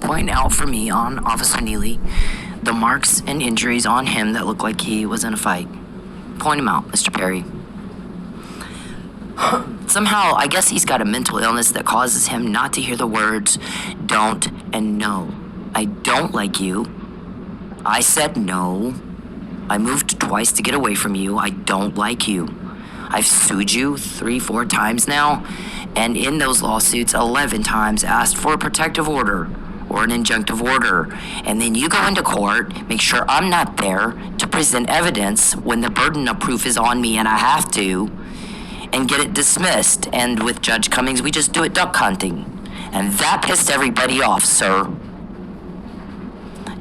point out for me on Officer Neely the marks and injuries on him that look like he was in a fight. Point him out, Mr. Perry. Somehow, I guess he's got a mental illness that causes him not to hear the words don't and no. I don't like you. I said no. I moved twice to get away from you. I don't like you. I've sued you 3-4 times now, and in those lawsuits, 11 times asked for a protective order or an injunctive order. And then you go into court, make sure I'm not there to present evidence when the burden of proof is on me and I have to, and get it dismissed. And with Judge Cummings, we just do it duck hunting. And that pissed everybody off, sir.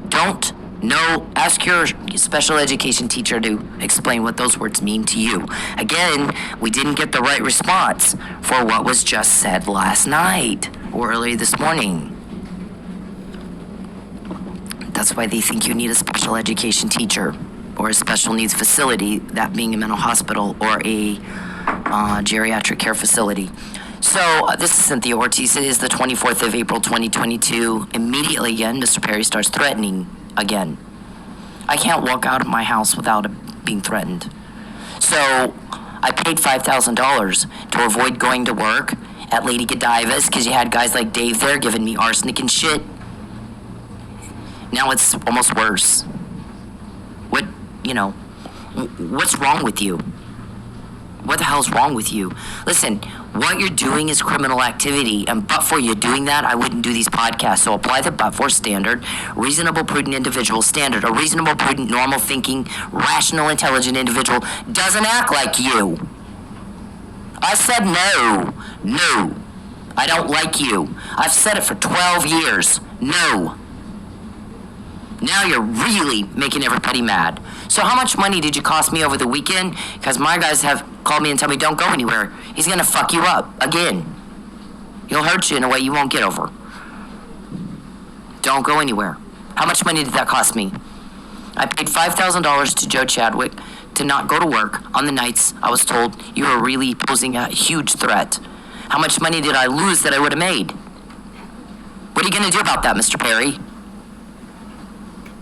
Don't know, ask your special education teacher to explain what those words mean to you. Again, we didn't get the right response for what was just said last night or early this morning. That's why they think you need a special education teacher or a special needs facility, that being a mental hospital or a geriatric care facility. So this is Cynthia Ortiz. It is the 24th of April, 2022. Immediately again, Mr. Perry starts threatening again. I can't walk out of my house without being threatened. So I paid $5,000 to avoid going to work at Lady Godiva's because you had guys like Dave there giving me arsenic and shit. Now it's almost worse. What's wrong with you? What the hell's wrong with you? Listen, what you're doing is criminal activity, and but for you doing that, I wouldn't do these podcasts. So apply the but-for standard, reasonable, prudent individual standard. A reasonable, prudent, normal thinking, rational, intelligent individual doesn't act like you. I said no. No. I don't like you. I've said it for 12 years. No. Now you're really making everybody mad. So how much money did you cost me over the weekend? Because my guys have called me and told me don't go anywhere. He's going to fuck you up again. He'll hurt you in a way you won't get over. Don't go anywhere. How much money did that cost me? I paid $5,000 to Joe Chadwick to not go to work on the nights I was told you were really posing a huge threat. How much money did I lose that I would have made? What are you going to do about that, Mr. Perry?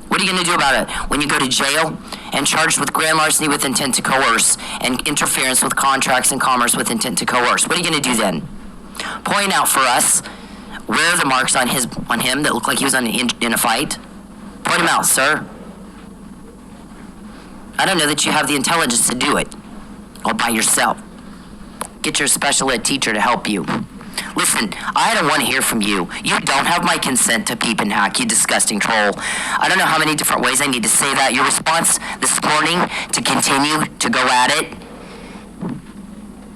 What are you going to do about it when you go to jail and charged with grand larceny with intent to coerce and interference with contracts and commerce with intent to coerce? What are you going to do then? Point out for us where are the marks on him that look like he was in a fight? Point them out, sir. I don't know that you have the intelligence to do it all by yourself. Get your special ed teacher to help you. Listen, I don't want to hear from you. You don't have my consent to peep and hack, you disgusting troll. I don't know how many different ways I need to say that. Your response this morning to continue to go at it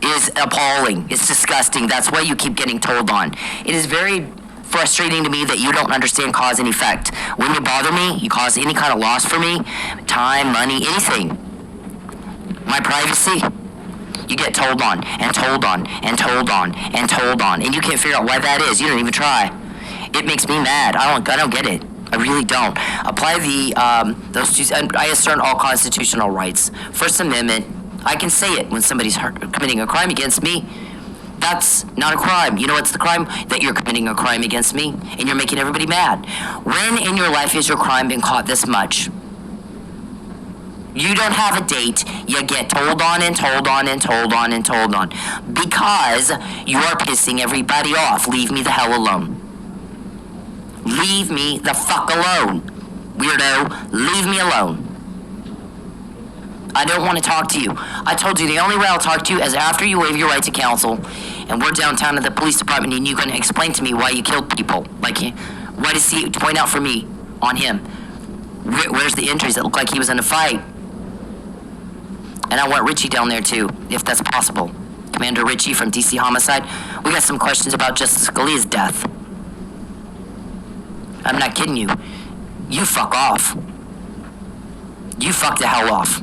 is appalling. It's disgusting. That's why you keep getting told on. It is very frustrating to me that you don't understand cause and effect. When you bother me, you cause any kind of loss for me, time, money, anything. My privacy. You get told on, and told on, and told on, and told on, and you can't figure out why that is. You don't even try. It makes me mad. I don't get it. I really don't. Apply those two. I assert all constitutional rights. First Amendment. I can say it when somebody's committing a crime against me. That's not a crime. You know what's the crime? That you're committing a crime against me, and you're making everybody mad. When in your life has your crime been caught this much? You don't have a date, you get told on and told on and told on and told on. Because you are pissing everybody off. Leave me the hell alone. Leave me the fuck alone. Weirdo, leave me alone. I don't want to talk to you. I told you the only way I'll talk to you is after you waive your right to counsel, and we're downtown at the police department, and you're going to explain to me why you killed people. Like, why does he point out for me on him? Where's the injuries that look like he was in a fight? And I want Richie down there too, if that's possible. Commander Richie from DC Homicide. We got some questions about Justice Scalia's death. I'm not kidding you. You fuck off. You fuck the hell off.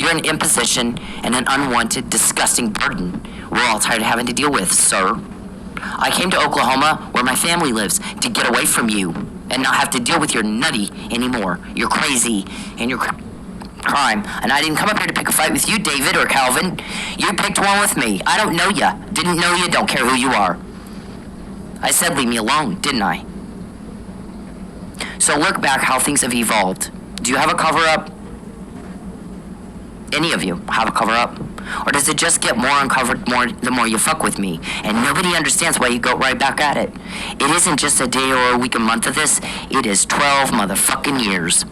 You're an imposition and an unwanted, disgusting burden we're all tired of having to deal with, sir. I came to Oklahoma, where my family lives, to get away from you and not have to deal with your nutty anymore. You're crazy and you're crime. And I didn't come up here to pick a fight with you, David or Calvin. You picked one with me. I don't know ya. Didn't know you. Don't care who you are. I said leave me alone, didn't I? So look back how things have evolved. Do you have a cover-up? Any of you have a cover-up? Or does it just get more uncovered the more you fuck with me? And nobody understands why you go right back at it. It isn't just a day or a week, a month of this. It is 12 motherfucking years.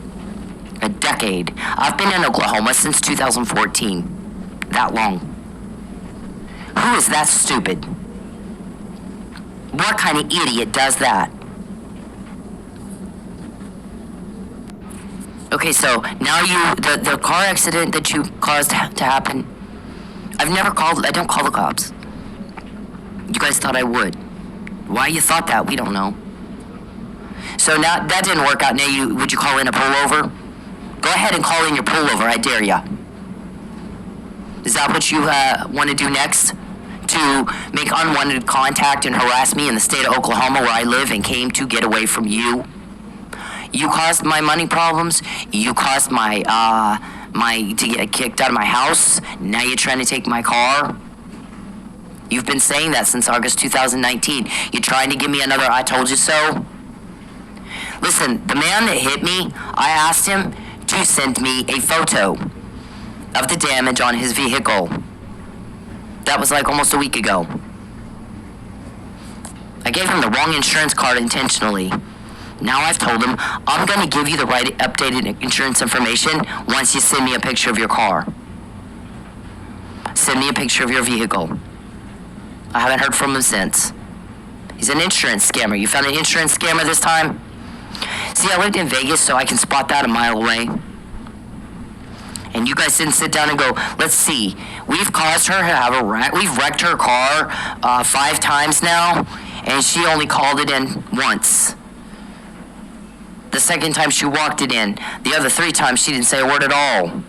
A decade. I've been in Oklahoma since 2014. That long. Who is that stupid? What kind of idiot does that? Okay, so now the car accident that you caused to happen, I don't call the cops. You guys thought I would. Why you thought that, we don't know. So now, that didn't work out. Now would you call in a pullover? Go ahead and call in your pullover, I dare ya. Is that what you want to do next? To make unwanted contact and harass me in the state of Oklahoma where I live and came to get away from you? You caused my money problems. You caused my to get kicked out of my house. Now you're trying to take my car. You've been saying that since August 2019. You're trying to give me another I told you so? Listen, the man that hit me, I asked him to send me a photo of the damage on his vehicle. That was like almost a week ago. I gave him the wrong insurance card intentionally. Now I've told him, I'm going to give you the right updated insurance information once you send me a picture of your car. Send me a picture of your vehicle. I haven't heard from him since. He's an insurance scammer. You found an insurance scammer this time? See, I lived in Vegas, so I can spot that a mile away. And you guys didn't sit down and go, let's see, we've caused her to have a wreck. We've wrecked her car 5 times now, and she only called it in once. The second time she walked it in. The other 3 times she didn't say a word at all.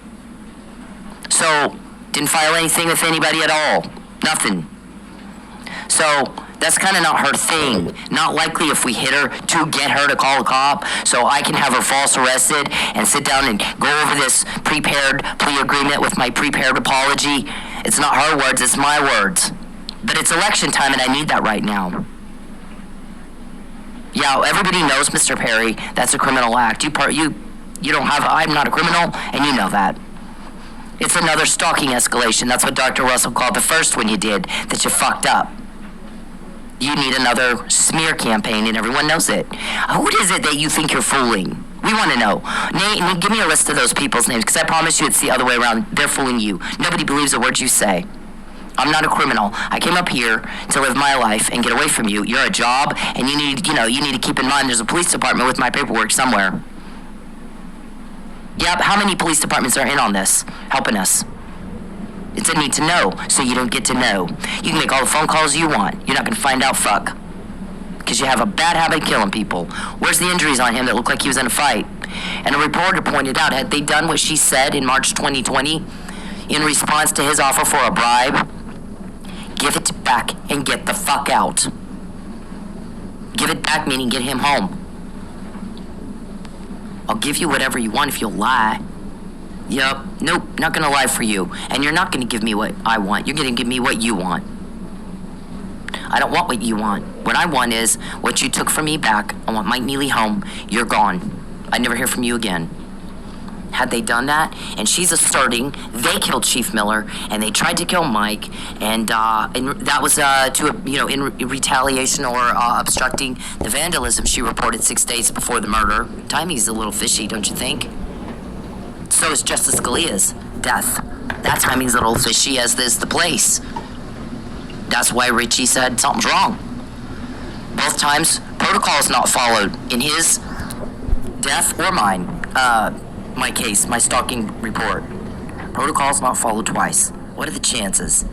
So, didn't file anything with anybody at all. Nothing. So, that's kind of not her thing. Not likely if we hit her to get her to call a cop so I can have her false arrested and sit down and go over this prepared plea agreement with my prepared apology. It's not her words, it's my words. But it's election time and I need that right now. Yeah, everybody knows, Mr. Perry, that's a criminal act. You don't have, I'm not a criminal, and you know that. It's another stalking escalation. That's what Dr. Russell called the first one you did, that you fucked up. You need another smear campaign, and everyone knows it. Who is it that you think you're fooling? We want to know. Nate, give me a list of those people's names, because I promise you it's the other way around. They're fooling you. Nobody believes a word you say. I'm not a criminal. I came up here to live my life and get away from you. You're a job, and you need to keep in mind there's a police department with my paperwork somewhere. Yep, how many police departments are in on this, helping us? It's a need to know, so you don't get to know. You can make all the phone calls you want. You're not going to find out fuck. Because you have a bad habit of killing people. Where's the injuries on him that looked like he was in a fight? And a reporter pointed out, had they done what she said in March 2020 in response to his offer for a bribe? Give it back and get the fuck out. Give it back meaning get him home. I'll give you whatever you want if you'll lie. Yup, nope, not gonna lie for you. And you're not gonna give me what I want. You're gonna give me what you want. I don't want what you want. What I want is what you took from me back. I want Mike Neely home. You're gone. I never hear from you again. Had they done that, and she's asserting they killed Chief Miller, and they tried to kill Mike, and that was in retaliation or obstructing the vandalism she reported 6 days before the murder. Timing's a little fishy, don't you think? So is Justice Scalia's death. That timing's a little fishy, as is the place. That's why Richie said something's wrong. Both times, protocol's not followed in his death or mine. My case, my stalking report. Protocol's not followed twice. What are the chances?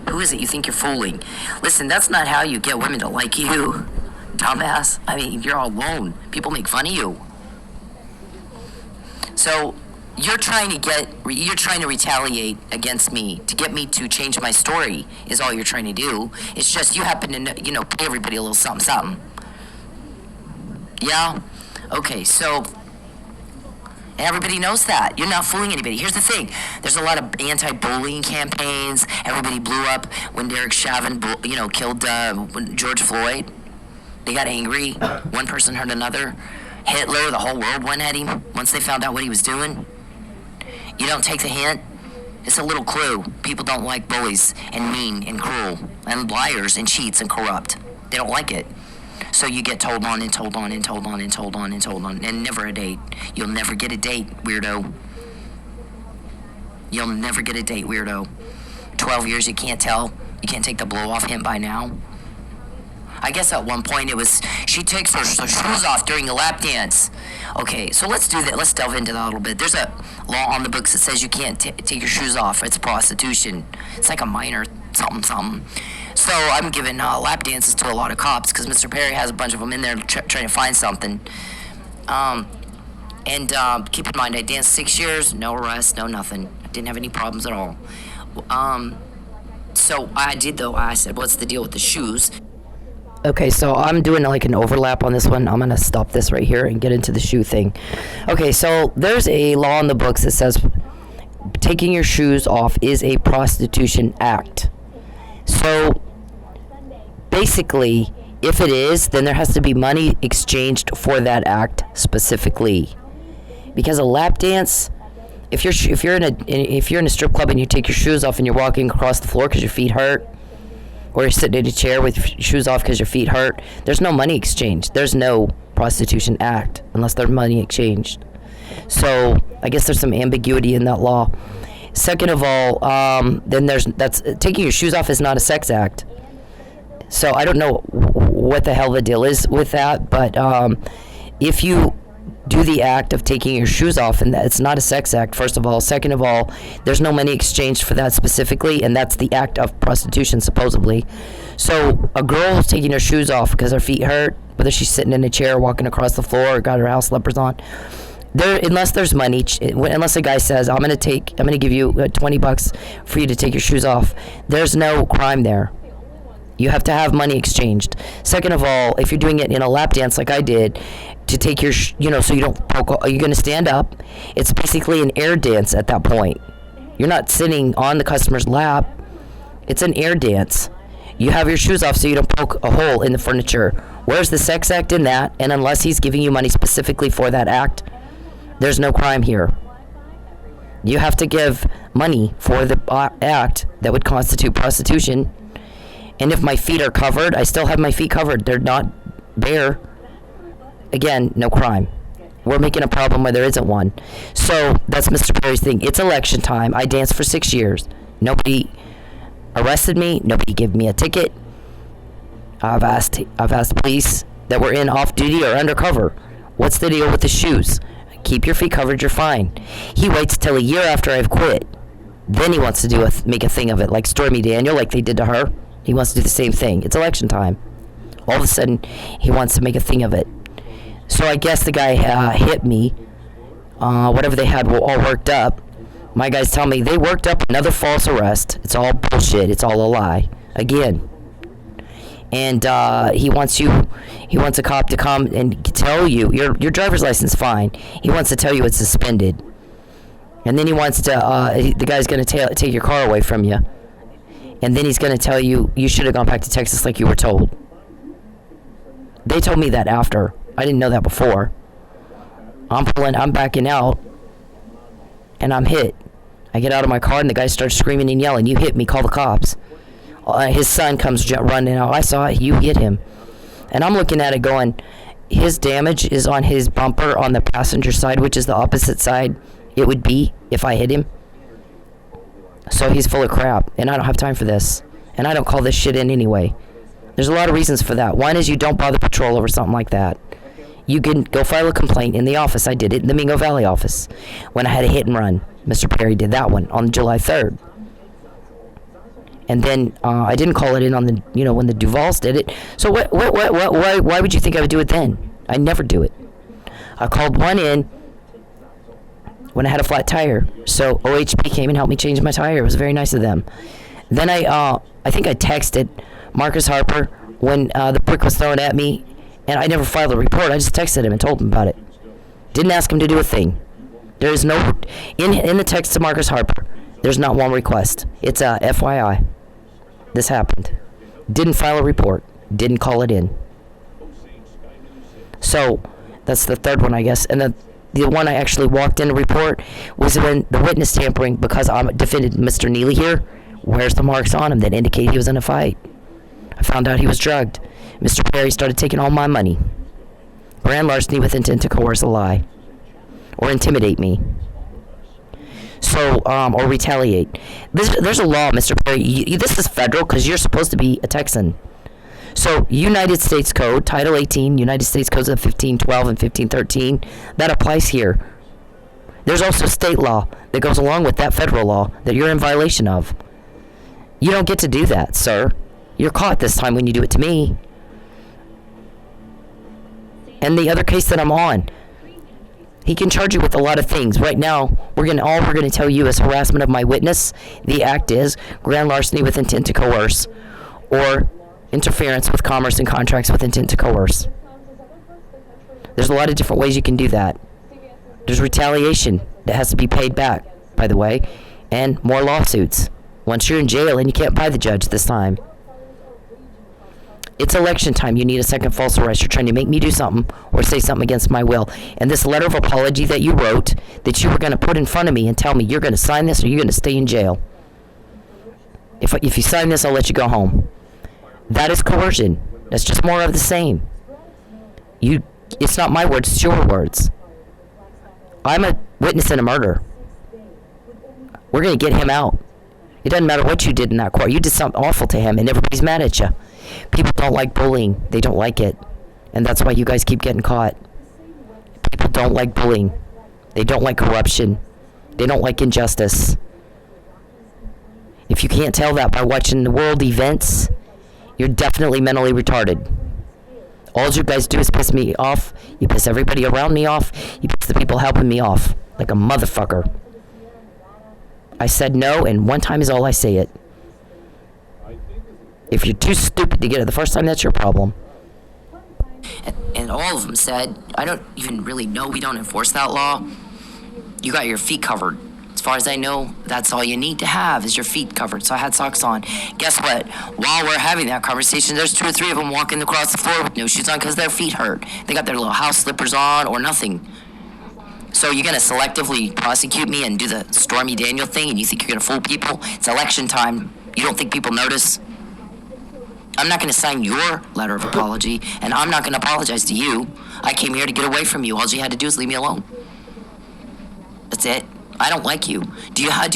Who is it you think you're fooling? Listen, that's not how you get women to like you, dumbass. I mean, you're all alone. People make fun of you. So, you're trying to retaliate against me to get me to change my story is all you're trying to do. It's just you happen to, pay everybody a little something, something. Yeah? Okay, so... And everybody knows that. You're not fooling anybody. Here's the thing. There's a lot of anti-bullying campaigns. Everybody blew up when Derek Chauvin, killed George Floyd. They got angry. One person hurt another. Hitler, the whole world went at him once they found out what he was doing. You don't take the hint? It's a little clue. People don't like bullies and mean and cruel and liars and cheats and corrupt. They don't like it. So you get told on and told on and told on and told on and told on, and never a date. You'll never get a date, weirdo. You'll never get a date, weirdo. 12 years, you can't tell. You can't take the blow off him by now. I guess at one point it was, she takes her shoes off during a lap dance. Okay, so let's do that. Let's delve into that a little bit. There's a law on the books that says you can't take your shoes off. It's prostitution. It's like a minor something. So I'm giving lap dances to a lot of cops because Mr. Perry has a bunch of them in there trying to find something. Keep in mind, I danced 6 years, no arrest, no nothing. I didn't have any problems at all. So I did though. I said, what's the deal with the shoes? Okay, so I'm doing like an overlap on this one. I'm going to stop this right here and get into the shoe thing. Okay, so there's a law in the books that says taking your shoes off is a prostitution act. So basically, if it is, then there has to be money exchanged for that act specifically. Because a lap dance, if you're in a strip club and you take your shoes off and you're walking across the floor because your feet hurt, or you're sitting in a chair with your shoes off because your feet hurt, there's no money exchange. There's no prostitution act unless there's money exchanged. So I guess there's some ambiguity in that law. Second of all, then that's taking your shoes off is not a sex act. So I don't know what the hell the deal is with that, but if you do the act of taking your shoes off, and it's not a sex act, first of all. Second of all, there's no money exchanged for that specifically, and that's the act of prostitution, supposedly. So a girl taking her shoes off because her feet hurt, whether she's sitting in a chair, walking across the floor, or got her house slippers on, unless there's money, unless a guy says, I'm gonna give you $20 for you to take your shoes off, there's no crime there. You have to have money exchanged. Second of all, if you're doing it in a lap dance like I did, to take your, so you don't poke, are you going to stand up? It's basically an air dance at that point. You're not sitting on the customer's lap. It's an air dance. You have your shoes off so you don't poke a hole in the furniture. Where's the sex act in that? And unless he's giving you money specifically for that act, there's no crime here. You have to give money for the act that would constitute prostitution. And if my feet are covered, I still have my feet covered. They're not bare. Again, no crime. We're making a problem where there isn't one. So that's Mr. Perry's thing. It's election time. I danced for 6 years. Nobody arrested me. Nobody gave me a ticket. I've asked police that were in off duty or undercover, what's the deal with the shoes? Keep your feet covered. You're fine. He waits till a year after I've quit. Then he wants to make a thing of it, like Stormy Daniel, like they did to her. He wants to do the same thing. It's election time. All of a sudden, he wants to make a thing of it. So I guess the guy hit me. Whatever they had were all worked up. My guys tell me they worked up another false arrest. It's all bullshit. It's all a lie. Again. And he wants a cop to come and tell you, your driver's license fine. He wants to tell you it's suspended. And then he wants to, the guy's going to take your car away from you. And then he's going to tell you, you should have gone back to Texas like you were told. They told me that after. I didn't know that before. I'm backing out, and I'm hit. I get out of my car, and the guy starts screaming and yelling, you hit me, call the cops. His son comes running out. I saw it, you hit him. And I'm looking at it going, his damage is on his bumper on the passenger side, which is the opposite side it would be if I hit him. So he's full of crap, and I don't have time for this. And I don't call this shit in anyway. There's a lot of reasons for that. One is you don't bother patrol over something like that. You can go file a complaint in the office. I did it in the Mingo Valley office when I had a hit and run. Mr. Perry did that one on July 3rd. And then I didn't call it in on the, when the Duvals did it. So why would you think I would do it then? I never do it. I called one in when I had a flat tire. So OHP came and helped me change my tire. It was very nice of them. Then I think I texted Marcus Harper when the brick was thrown at me, and I never filed a report. I just texted him and told him about it. Didn't ask him to do a thing. There is no, in the text to Marcus Harper, there's not one request. It's a FYI. This happened. Didn't file a report. Didn't call it in. So That's the third one, I guess. And the one I actually walked in to report was when the witness tampering, because I defended Mr. Neely here. Where's the marks on him that indicate he was in a fight? I found out he was drugged. Mr. Perry started taking all my money. Grand larceny with intent to coerce a lie. Or intimidate me. So, or retaliate. There's a law, Mr. Perry. This is federal because you're supposed to be a Texan. So, United States Code, Title 18, United States Codes of 1512 and 1513, that applies here. There's also state law that goes along with that federal law that you're in violation of. You don't get to do that, sir. You're caught this time when you do it to me. And the other case that I'm on, he can charge you with a lot of things. Right now, all we're gonna tell you is harassment of my witness. The act is grand larceny with intent to coerce, or interference with commerce and contracts with intent to coerce. There's a lot of different ways you can do that. There's retaliation that has to be paid back, by the way, and more lawsuits. Once you're in jail and you can't buy the judge this time. It's election time. You need a second false arrest. You're trying to make me do something or say something against my will. And this letter of apology that you wrote, that you were going to put in front of me and tell me you're going to sign this or you're going to stay in jail. If you sign this, I'll let you go home. That is coercion. That's just more of the same. It's not my words, it's your words. I'm a witness in a murder. We're going to get him out. It doesn't matter what you did in that court. You did something awful to him, and everybody's mad at you. People don't like bullying. They don't like it. And that's why you guys keep getting caught. People don't like bullying. They don't like corruption. They don't like injustice. If you can't tell that by watching the world events, you're definitely mentally retarded. All you guys do is piss me off. You piss everybody around me off. You piss the people helping me off. Like a motherfucker. I said no, and one time is all I say it. If you're too stupid to get it the first time, that's your problem. And all of them said, I don't even really know, we don't enforce that law. You got your feet covered. As far as I know, that's all you need to have is your feet covered. So I had socks on. Guess what? While we're having that conversation, there's 2 or 3 of them walking across the floor with no shoes on because their feet hurt. They got their little house slippers on or nothing. So you're going to selectively prosecute me and do the Stormy Daniel thing, and you think you're going to fool people? It's election time. You don't think people notice? I'm not going to sign your letter of apology, and I'm not going to apologize to you. I came here to get away from you. All you had to do is leave me alone. That's it. I don't like you. Do you have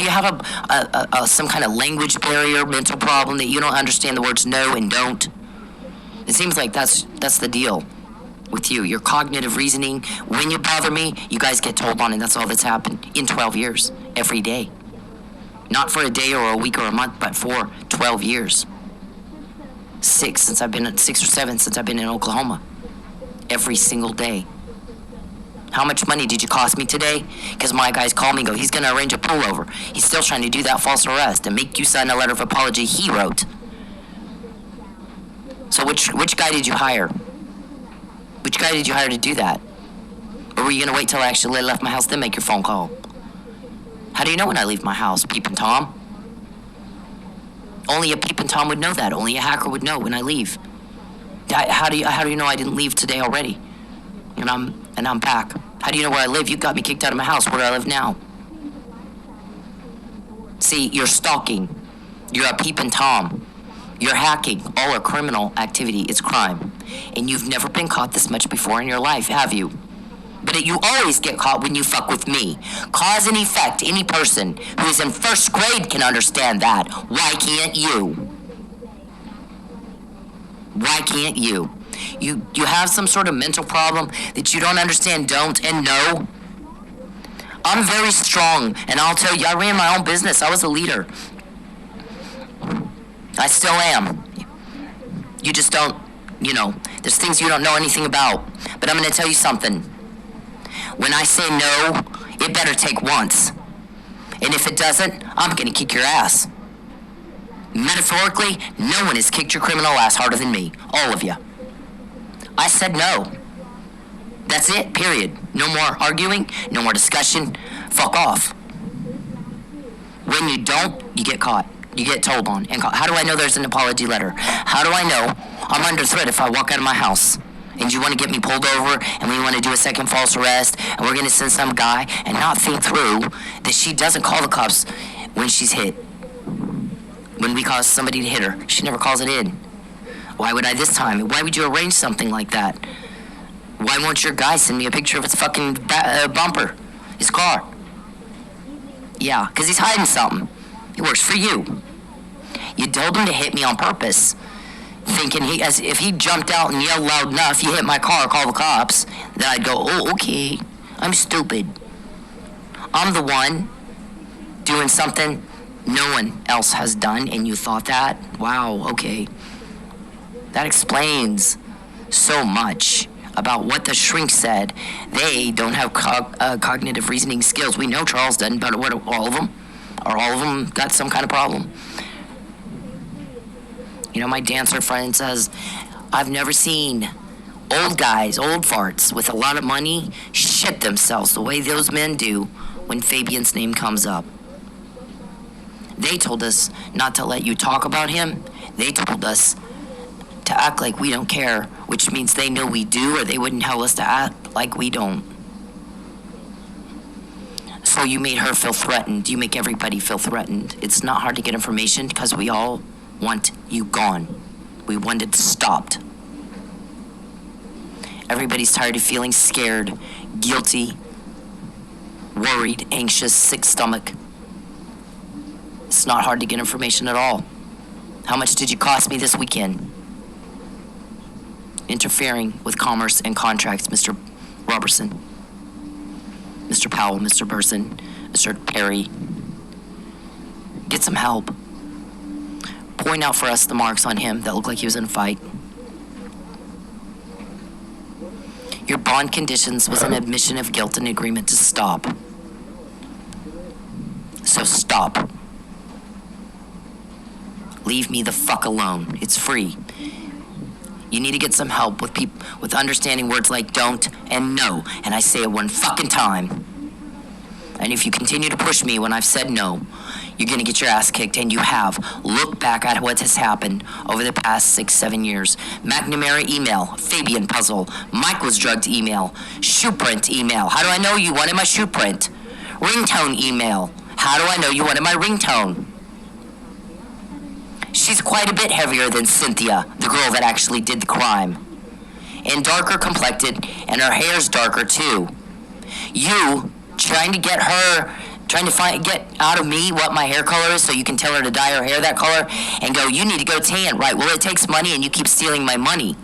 a some kind of language barrier, mental problem that you don't understand the words no and don't? It seems like that's the deal with you. Your cognitive reasoning, when you bother me, you guys get told on, and that's all that's happened in 12 years, every day. Not for a day or a week or a month, but for 12 years. 6 or 7 since I've been in Oklahoma. Every single day. How much money did you cost me today? Because my guys call me and go, he's going to arrange a pullover. He's still trying to do that false arrest and make you sign a letter of apology he wrote. So which guy did you hire? Which guy did you hire to do that? Or were you going to wait till I actually left my house, then make your phone call? How do you know when I leave my house, Peepin' Tom? Only a Peepin' Tom would know that. Only a hacker would know when I leave. How do you know I didn't leave today already? And I'm back. How do you know where I live? You got me kicked out of my house. Where do I live now? See, you're stalking. You're a Peepin' Tom. You're hacking. All are criminal activity. It's crime. And you've never been caught this much before in your life, have you? But you always get caught when you fuck with me. Cause and effect. Any person who is in first grade can understand that. Why can't you? Why can't you? You have some sort of mental problem that you don't understand, don't, and know. I'm very strong, and I'll tell you, I ran my own business. I was a leader. I still am. You just don't, there's things you don't know anything about. But I'm going to tell you something. When I say no, it better take once. And if it doesn't, I'm going to kick your ass. Metaphorically, no one has kicked your criminal ass harder than me. All of you. I said no. That's it, period. No more arguing, no more discussion. Fuck off. When you don't, you get caught. You get told on and caught. How do I know there's an apology letter? How do I know I'm under threat if I walk out of my house And you want to get me pulled over, and we want to do a second false arrest, and we're going to send some guy and not think through that she doesn't call the cops when she's hit. When we cause somebody to hit her, she never calls it in. Why would I this time? Why would you arrange something like that? Why won't your guy send me a picture of his fucking bumper, his car? Yeah, because he's hiding something. He works for you. You told him to hit me on purpose, thinking if he jumped out and yelled loud enough, you hit my car, call the cops, then I'd go, oh, okay, I'm stupid. I'm the one doing something no one else has done, and you thought that? Wow, okay. That explains so much about what the shrink said. They don't have cognitive reasoning skills. We know Charles doesn't, but what, all of them? Are all of them got some kind of problem? You know, my dancer friend says, I've never seen old guys, old farts with a lot of money shit themselves the way those men do when Fabian's name comes up. They told us not to let you talk about him. They told us to act like we don't care, which means they know we do, or they wouldn't tell us to act like we don't. So you made her feel threatened. You make everybody feel threatened. It's not hard to get information because we all want you gone. We want it stopped. Everybody's tired of feeling scared, guilty, worried, anxious, sick stomach. It's not hard to get information at all. How much did you cost me this weekend? Interfering with commerce and contracts, Mr. Robertson, Mr. Powell, Mr. Burson, Mr. Perry. Get some help. Point out for us the marks on him that look like he was in a fight. Your bond conditions was an admission of guilt and agreement to stop. So stop. Leave me the fuck alone. It's free. You need to get some help with people with understanding words like don't and no, and I say it one fucking time. And if you continue to push me when I've said no, you're gonna get your ass kicked, and you have. Look back at what has happened over the past 6-7 years. McNamara email, Fabian puzzle, Mike was drugged email, shoe print email. How do I know you wanted my shoe print? Ringtone email. How do I know you wanted my ringtone? She's quite a bit heavier than Cynthia, the girl that actually did the crime. And darker complected, and her hair's darker too. You trying to get out of me what my hair color is so you can tell her to dye her hair that color and go, you need to go tan. Right, well, it takes money and you keep stealing my money.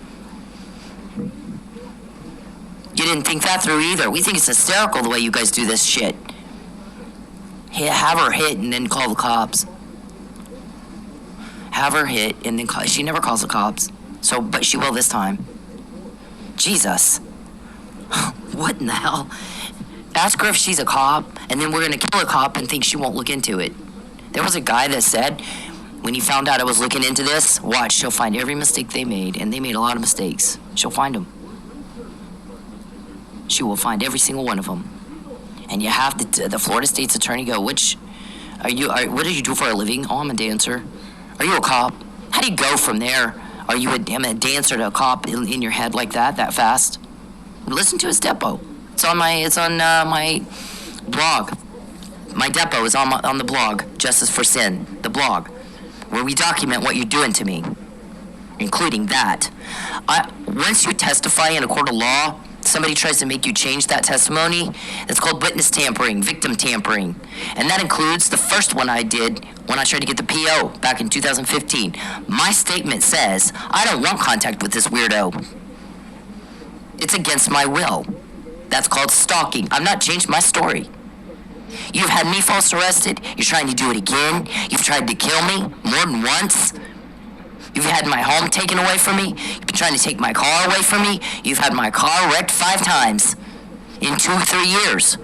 You didn't think that through either. We think it's hysterical the way you guys do this shit. Have her hit and then call the cops. Have her hit and then call. She never calls the cops. So, but she will this time. Jesus. What in the hell? Ask her if she's a cop, and then we're gonna kill a cop and think she won't look into it. There was a guy that said, when he found out I was looking into this, watch, she'll find every mistake they made, and they made a lot of mistakes. She'll find them. She will find every single one of them. And you have the Florida State's attorney go, what do you do for a living? Oh, I'm a dancer. Are you a cop? How do you go from there? Are you a dancer to a cop in your head like that fast? Listen to his depo. It's on my blog. My depo is on the blog, Justice for Sin, the blog, where we document what you're doing to me, including that. Once you testify in a court of law, somebody tries to make you change that testimony. It's called witness tampering, victim tampering. And that includes the first one I did when I tried to get the PO back in 2015. My statement says, I don't want contact with this weirdo. It's against my will. That's called stalking. I've not changed my story. You've had me false arrested. You're trying to do it again. You've tried to kill me more than once. You've had my home taken away from me. You've been trying to take my car away from me. You've had my car wrecked 5 times in 2-3 years.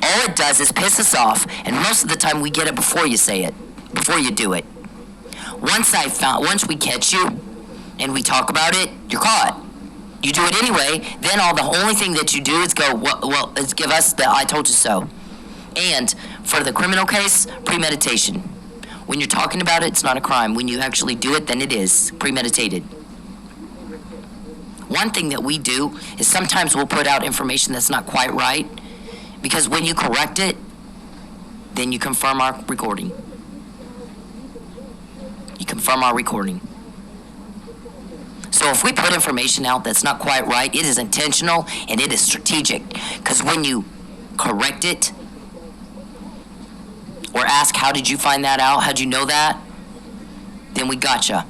All it does is piss us off, and most of the time we get it before you say it, before you do it. Once we catch you and we talk about it, you're caught. You do it anyway, then the only thing that you do is go, well, is give us the I told you so. And for the criminal case, premeditation. When you're talking about it, it's not a crime. When you actually do it, then it is premeditated. One thing that we do is sometimes we'll put out information that's not quite right, because when you correct it, then you confirm our recording. You confirm our recording. So if we put information out that's not quite right, it is intentional and it is strategic. Because when you correct it, or ask, how did you find that out? How'd you know that? Then we gotcha.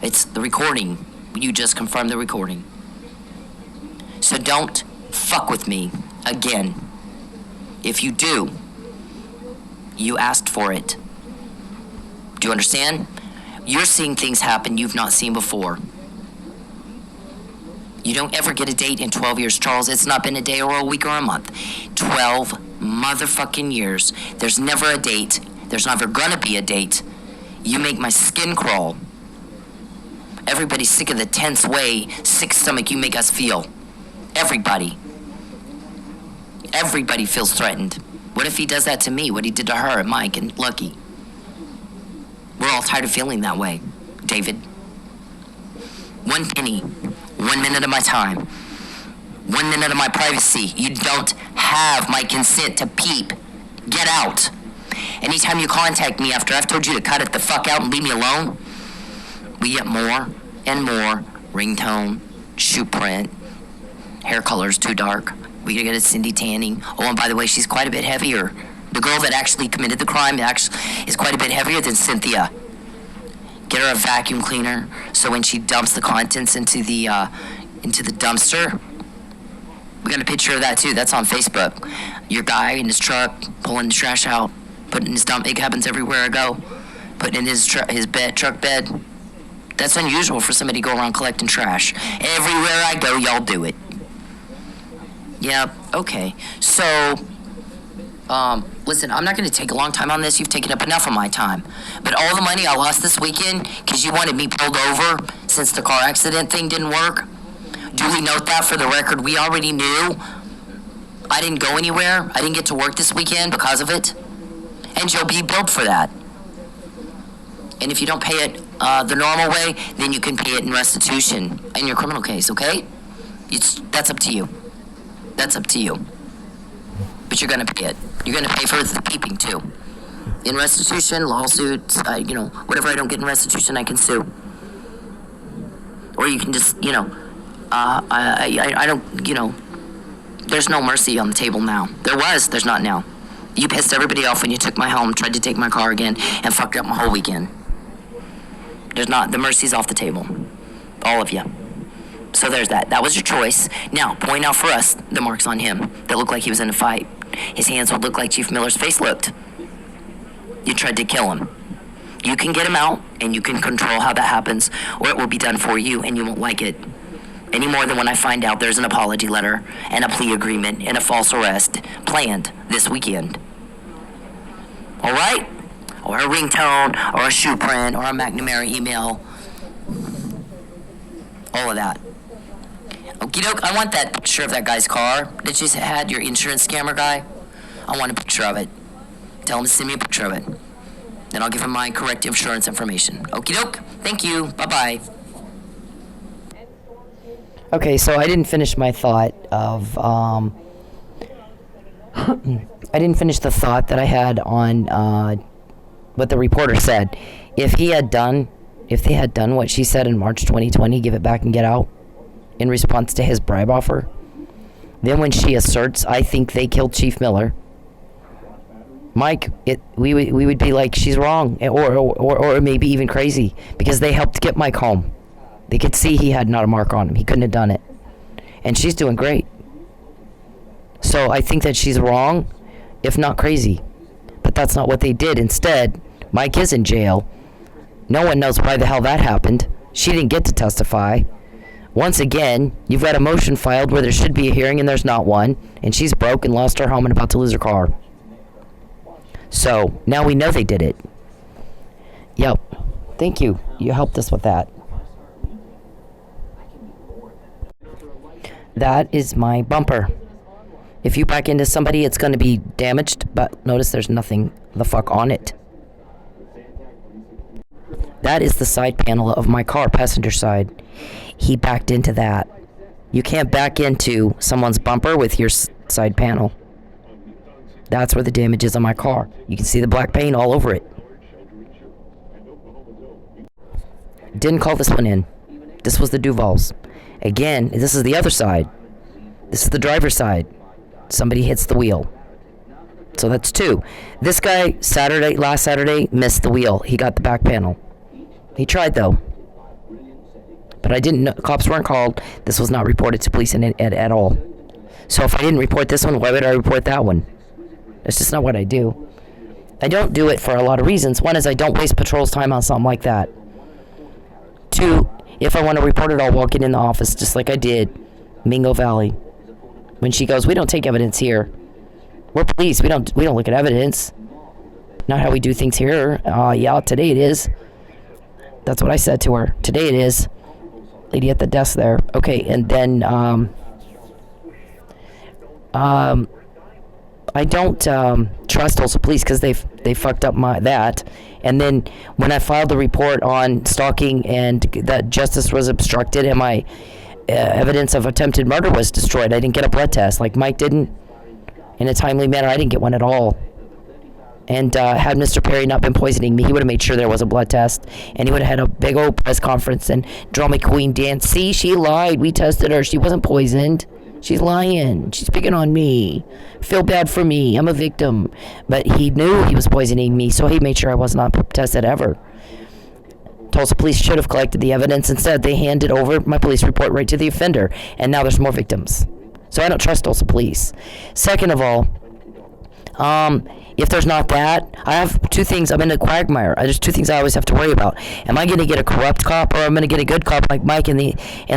It's the recording. You just confirmed the recording. So don't fuck with me again. If you do, you asked for it. Do you understand? You're seeing things happen you've not seen before. You don't ever get a date in 12 years, Charles. It's not been a day or a week or a month. 12 motherfucking years. There's never a date. There's never gonna be a date. You make my skin crawl. Everybody's sick of the tense way, sick stomach you make us feel. Everybody. Everybody feels threatened. What if he does that to me? What he did to her, Mike, and Lucky? We're all tired of feeling that way, David. 1 penny, 1 minute of my time, 1 minute of my privacy. You don't have my consent to peep. Get out. Anytime you contact me after I've told you to cut it the fuck out and leave me alone, we get more and more ringtone, shoe print, hair color's too dark. We gotta get a Cindy tanning. Oh, and by the way, she's quite a bit heavier. The girl that actually committed the crime actually is quite a bit heavier than Cynthia. Get her a vacuum cleaner so when she dumps the contents into the dumpster, we got a picture of that too. That's on Facebook. Your guy in his truck pulling the trash out, putting in his dump. It happens everywhere I go. Putting in his truck bed. That's unusual for somebody to go around collecting trash. Everywhere I go, y'all do it. Yep. Okay. So. Listen, I'm not going to take a long time on this. You've taken up enough of my time. But all the money I lost this weekend because you wanted me pulled over since the car accident thing didn't work. Duly note that for the record. We already knew. I didn't go anywhere. I didn't get to work this weekend because of it. And you'll be billed for that. And if you don't pay it the normal way, then you can pay it in restitution in your criminal case, okay? That's up to you. That's up to you. But you're going to pay it. You're going to pay for the peeping, too. In restitution, lawsuits, whatever I don't get in restitution, I can sue. Or you can just, I don't, there's no mercy on the table now. There was, there's not now. You pissed everybody off when you took my home, tried to take my car again, and fucked up my whole weekend. There's not, the mercy's off the table. All of you. So there's that. That was your choice. Now, point out for us the marks on him that looked like he was in a fight. His hands would look like Chief Miller's face looked. You tried to kill him. You can get him out, and you can control how that happens, or it will be done for you, and you won't like it. Any more than when I find out there's an apology letter, and a plea agreement, and a false arrest planned this weekend. All right? Or a ringtone, or a shoe print, or a McNamara email. All of that. Okie doke, I want that picture of that guy's car that you had, your insurance scammer guy. I want a picture of it. Tell him to send me a picture of it. Then I'll give him my correct insurance information. Okie doke, thank you, bye-bye. Okay, so I didn't finish my thought of, I didn't finish the thought that I had on, what the reporter said. If they had done what she said in March 2020, give it back and get out, in response to his bribe offer, then when she asserts, I think they killed Chief Miller, Mike, we would be like, she's wrong, or maybe even crazy, because they helped get Mike home. They could see he had not a mark on him. He couldn't have done it. And she's doing great. So I think that she's wrong, if not crazy. But that's not what they did. Instead, Mike is in jail. No one knows why the hell that happened. She didn't get to testify. Once again, you've got a motion filed where there should be a hearing and there's not one. And she's broke and lost her home and about to lose her car. So, now we know they did it. Yep. Thank you. You helped us with that. That is my bumper. If you back into somebody, it's going to be damaged, but notice there's nothing the fuck on it. That is the side panel of my car, passenger side. He backed into that. You can't back into someone's bumper with your side panel. That's where the damage is on my car. You can see the black paint all over it. Didn't call this one in. This was the Duvall's. Again, this is the other side. This is the driver's side. Somebody hits the wheel. So that's two. This guy, last Saturday, missed the wheel. He got the back panel. He tried, though. But I didn't know. Cops weren't called. This was not reported to police at all. So if I didn't report this one, why would I report that one? That's just not what I do. I don't do it for a lot of reasons. One is I don't waste patrol's time on something like that. Two, if I want to report it, I'll walk it in the office just like I did Mingo Valley. When she goes, we don't take evidence here. We're police. We don't look at evidence. Not how we do things here. Yeah, today it is. That's what I said to her. Today it is. Lady at the desk there. Okay, and then I don't trust also police because they fucked up that. And then when I filed the report on stalking and that justice was obstructed and my evidence of attempted murder was destroyed, I didn't get a blood test like Mike didn't in a timely manner. I didn't get one at all. And had Mr. Perry not been poisoning me, he would have made sure there was a blood test, and he would have had a big old press conference and drama queen dance. See, she lied. We tested her. She wasn't poisoned. She's lying. She's picking on me. Feel bad for me. I'm a victim. But he knew he was poisoning me, so he made sure I was not tested ever. Tulsa police should have collected the evidence. Instead, they handed over my police report right to the offender, and now there's more victims. So I don't trust Tulsa police. Second of all, if there's not that, I have two things. I'm in a quagmire. There's two things I always have to worry about. Am I going to get a corrupt cop, or am I going to get a good cop like Mike and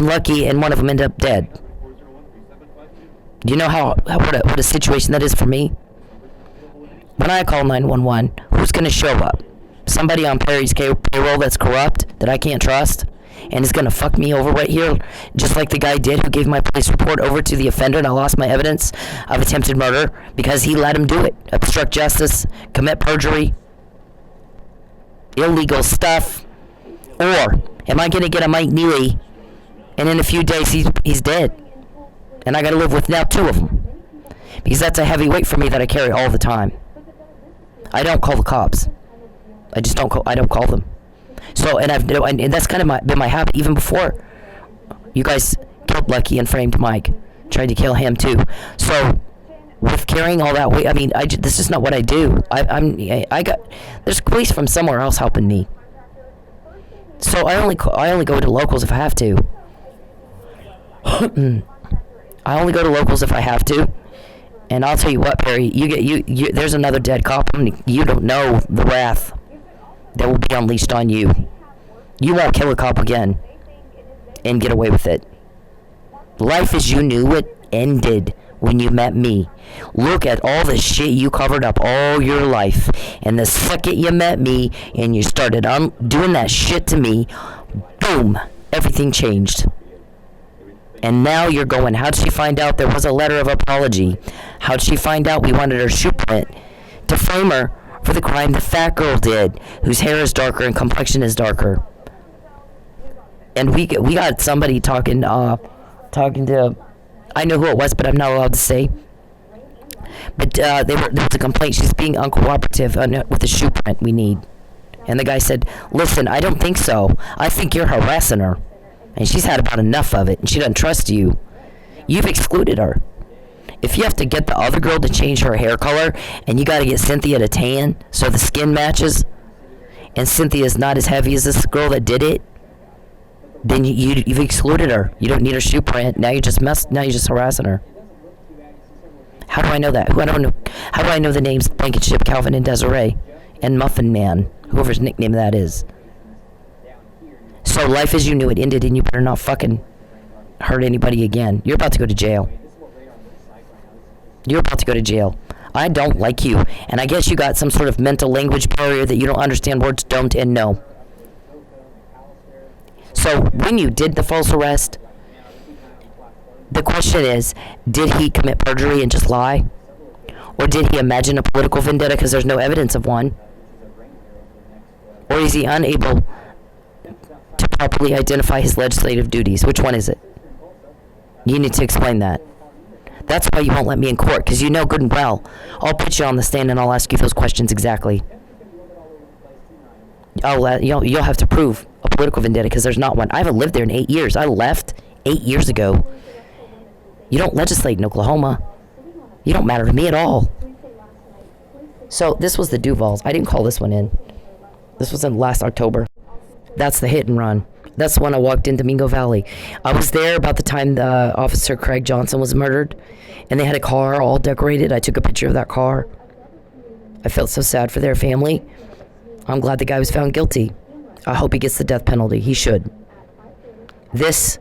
Lucky, and one of them end up dead? Do you know what a situation that is for me? When I call 911, who's going to show up? Somebody on Perry's payroll that's corrupt, that I can't trust, and is going to fuck me over right here, just like the guy did who gave my police report over to the offender, and I lost my evidence of attempted murder because he let him do it. Obstruct justice, commit perjury, illegal stuff. Or am I going to get a Mike Neely, and in a few days he's dead? And I got to live with now two of them. Because that's a heavy weight for me that I carry all the time. I don't call the cops. I just don't call them. So, and that's kind of been my habit even before you guys killed Lucky and framed Mike. Tried to kill him too. So, with carrying all that weight, I mean, this is not what I do. There's police from somewhere else helping me. So I only go to locals if I have to. I only go to locals if I have to. And I'll tell you what, Perry, there's another dead cop. You don't know the wrath that will be unleashed on you. You won't kill a cop again and get away with it. Life as you knew it ended when you met me. Look at all the shit you covered up all your life. And the second you met me and you started doing that shit to me, boom, everything changed. And now you're going, how'd she find out there was a letter of apology? How'd she find out we wanted her shoe print to frame her for the crime the fat girl did, whose hair is darker and complexion is darker? And we got somebody talking to, I know who it was, but I'm not allowed to say. But there was a complaint. She's being uncooperative with the shoe print we need. And the guy said, listen, I don't think so. I think you're harassing her. And she's had about enough of it, and she doesn't trust you. You've excluded her. If you have to get the other girl to change her hair color, and you got to get Cynthia to tan so the skin matches, and Cynthia's not as heavy as this girl that did it, then you've excluded her. You don't need her shoe print. Now you're just harassing her. How do I know that? How do I know the names Blankenship, Calvin, and Desiree, and Muffin Man, whoever's nickname that is? So life as you knew it ended, and you better not fucking hurt anybody again. You're about to go to jail. You're about to go to jail. I don't like you, and I guess you got some sort of mental language barrier that you don't understand words don't and no. So when you did the false arrest, the question is, did he commit perjury and just lie? Or did he imagine a political vendetta because there's no evidence of one? Or is he unable properly identify his legislative duties. Which one is it? You need to explain that. That's why you won't let me in court, because you know good and well I'll put you on the stand and I'll ask you those questions exactly. You'll have to prove a political vendetta, because there's not one. I haven't lived there in 8 years. I left 8 years ago. You don't legislate in Oklahoma. You don't matter to me at all. So this was the Duvals. I didn't call this one in. This was in last October. That's the hit and run. That's when I walked into Mingo Valley. I was there about the time the Officer Craig Johnson was murdered, and they had a car all decorated. I took a picture of that car. I felt so sad for their family. I'm glad the guy was found guilty. I hope he gets the death penalty. He should. This,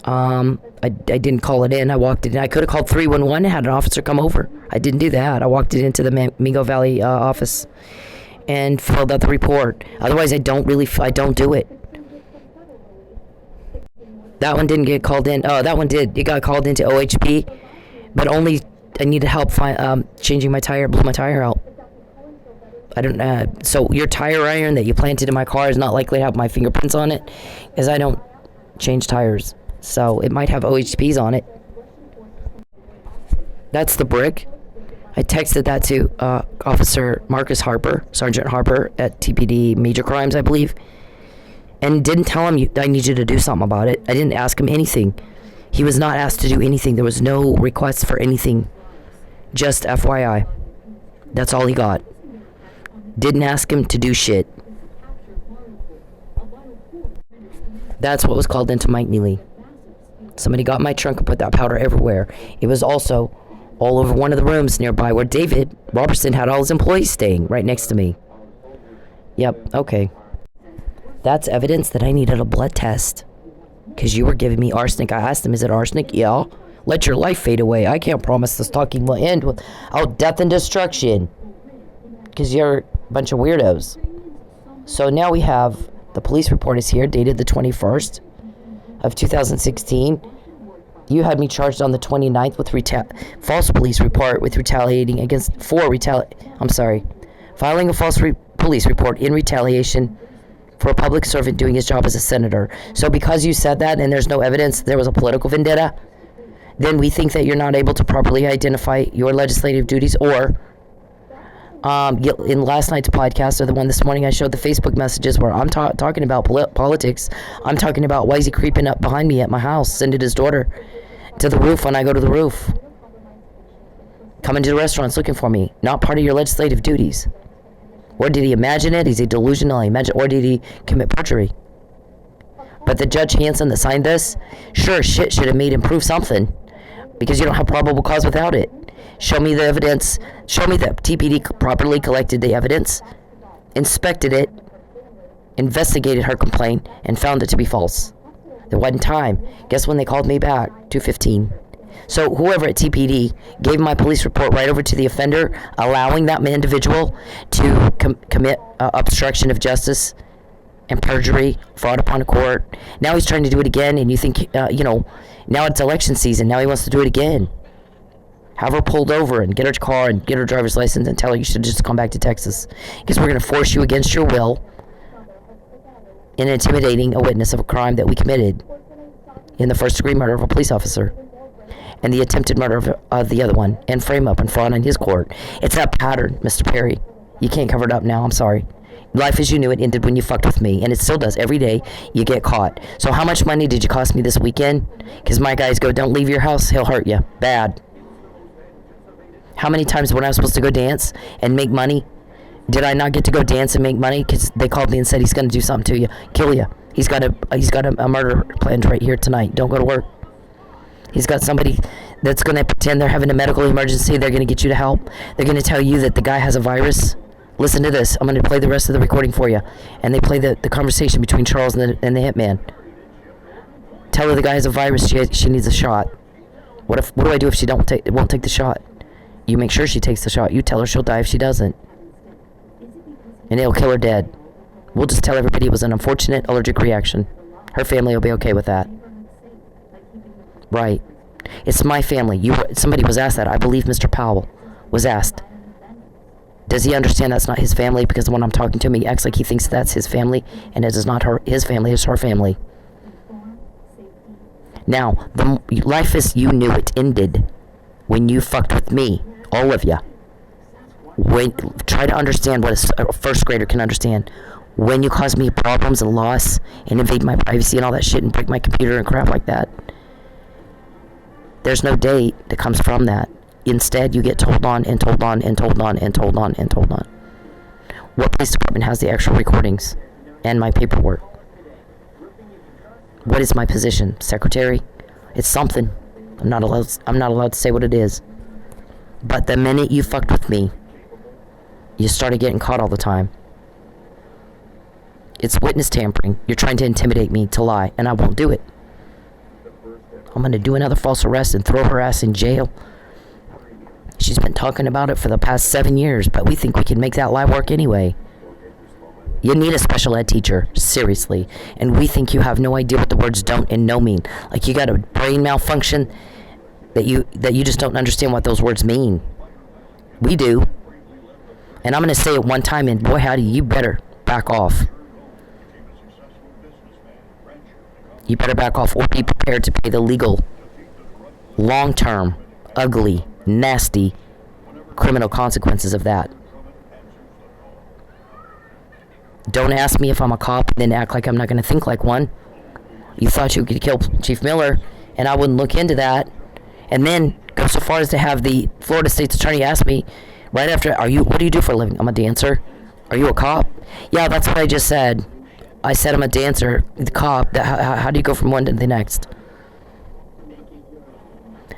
I didn't call it in. I walked it in. I could have called 311 and had an officer come over. I didn't do that. I walked it into the Mingo Valley office and filled out the report. Otherwise, I don't do it. That one didn't get called in. Oh, that one did. It got called into OHP, but only I needed help changing my tire. Blew my tire out. I don't. So your tire iron that you planted in my car is not likely to have my fingerprints on it, because I don't change tires. So it might have OHPs on it. That's the brick. I texted that to Officer Marcus Harper, Sergeant Harper at TPD Major Crimes, I believe, and didn't tell him I need you to do something about it. I didn't ask him anything. He was not asked to do anything. There was no request for anything. Just FYI. That's all he got. Didn't ask him to do shit. That's what was called into Mike Neely. Somebody got my trunk and put that powder everywhere. It was also all over one of the rooms nearby where David Robertson had all his employees staying, right next to me. Yep, okay. That's evidence that I needed a blood test, because you were giving me arsenic. I asked him, is it arsenic? Yeah. Let your life fade away. I can't promise the stalking will end without death and destruction, because you're a bunch of weirdos. So now we have the police report is here, dated the 21st of 2016. You had me charged on the 29th with false police report with retaliating against filing a false police report in retaliation for a public servant doing his job as a senator. So because you said that and there's no evidence there was a political vendetta, then we think that you're not able to properly identify your legislative duties, or in last night's podcast or the one this morning, I showed the Facebook messages where I'm talking about politics. I'm talking about why is he creeping up behind me at my house, sending his daughter to the roof when I go to the roof, coming to the restaurants looking for me. Not part of your legislative duties. Or did he imagine it? Is he delusional? Or did he commit perjury? But the Judge Hanson that signed this, sure shit should have made him prove something, because you don't have probable cause without it. Show me the evidence. Show me that TPD properly collected the evidence, inspected it, investigated her complaint, and found it to be false. There wasn't time. Guess when they called me back? 2:15. So whoever at TPD gave my police report right over to the offender, allowing that individual to commit obstruction of justice and perjury, fraud upon a court. Now he's trying to do it again, and you think, now it's election season. Now he wants to do it again. Have her pulled over and get her car and get her driver's license and tell her you should just come back to Texas, because we're going to force you against your will in intimidating a witness of a crime that we committed in the first degree murder of a police officer and the attempted murder of the other one, and frame up and fraud on his court. It's that pattern, Mr. Perry. You can't cover it up now. I'm sorry. Life as you knew it ended when you fucked with me, and it still does. Every day you get caught. So how much money did you cost me this weekend? Because my guys go, don't leave your house, he'll hurt you. Bad. How many times when I was supposed to go dance and make money, did I not get to go dance and make money? Because they called me and said he's going to do something to you, kill you. He's got a murder planned right here tonight. Don't go to work. He's got somebody that's going to pretend they're having a medical emergency. They're going to get you to help. They're going to tell you that the guy has a virus. Listen to this. I'm going to play the rest of the recording for you. And they play the conversation between Charles and the hitman. Tell her the guy has a virus. She needs a shot. What do I do if she won't take the shot? You make sure she takes the shot. You tell her she'll die if she doesn't. And it'll kill her dead. We'll just tell everybody it was an unfortunate allergic reaction. Her family will be okay with that. Right. It's my family. Somebody was asked that. I believe Mr. Powell was asked. Does he understand that's not his family? Because when I'm talking to him, he acts like he thinks that's his family, and it is not his family, it's her family. Now, the life as you knew it ended when you fucked with me, all of you. Try to understand what a first grader can understand. When you cause me problems and loss and invade my privacy and all that shit and break my computer and crap like that, there's no date that comes from that. Instead, you get told on and told on and told on and told on and told on. What police department has the actual recordings and my paperwork? What is my position? Secretary? It's something. I'm not allowed to say what it is. But the minute you fucked with me, you started getting caught all the time. It's witness tampering. You're trying to intimidate me to lie, and I won't do it. I'm going to do another false arrest and throw her ass in jail. She's been talking about it for the past 7 years, but we think we can make that lie work anyway. You need a special ed teacher, seriously. And we think you have no idea what the words don't and no mean. Like you got a brain malfunction that you just don't understand what those words mean. We do. And I'm going to say it one time, and boy howdy, you better back off. You better back off or be prepared to pay the legal, long-term, ugly, nasty, criminal consequences of that. Don't ask me if I'm a cop and then act like I'm not going to think like one. You thought you could kill Chief Miller, and I wouldn't look into that. And then go so far as to have the Florida State's Attorney ask me right after, what do you do for a living? I'm a dancer. Are you a cop? Yeah, that's what I just said. I said I'm a dancer, the cop. How do you go from one to the next?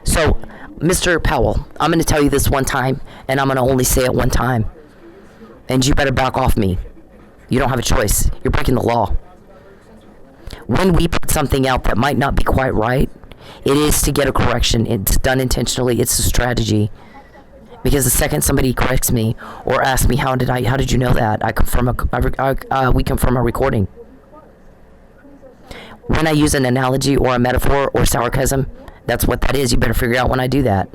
So, Mr. Powell, I'm going to tell you this one time, and I'm going to only say it one time. And you better back off me. You don't have a choice. You're breaking the law. When we put something out that might not be quite right, it is to get a correction. It's done intentionally. It's a strategy. Because the second somebody corrects me or asks me, how did you know that? We confirm a recording. When I use an analogy or a metaphor or sarcasm, that's what that is. You better figure out when I do that.